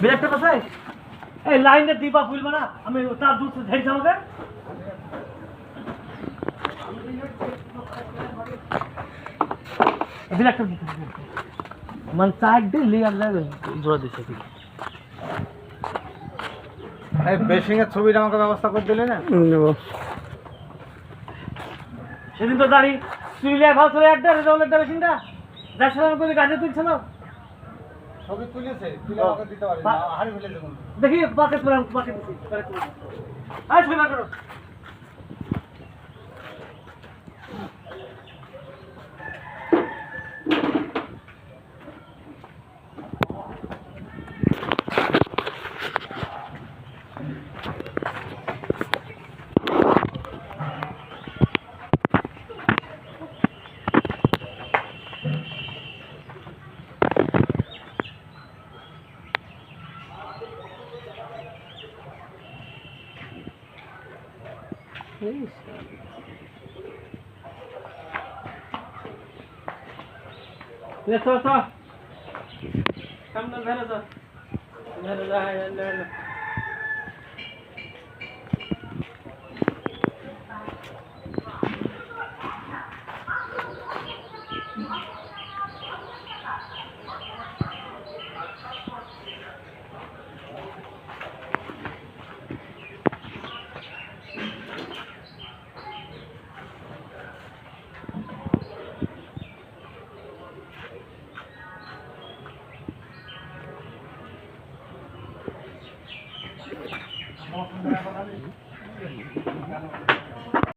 ব্রেকটা কোথায়? এই লাইনটা দিবা ভুলবা না, আমি তার দুধ ধরেছি আমাকে। ব্রেকটা মানে চার দিন লিগার যাবে জোড়া দিচ্ছে কি এই বেসিং এর ছবিটা আমাকে ব্যবস্থা করে দিলে না? সেদিন তো দাঁড়ি চুইলিয়া খাওয়া চলে একটা রেজাউলের বেশিনটা যাচ্ছিলাম করে গাছে তুলছিল। ছবি তুলেছে, তুলে আমাকে দিতে পারি না, হারিয়ে ফেলেছে কোন। দেখি পাকে তুলাম পাকে দিছি আয় ছবি বার করো। চল চল সামনে ধরে যা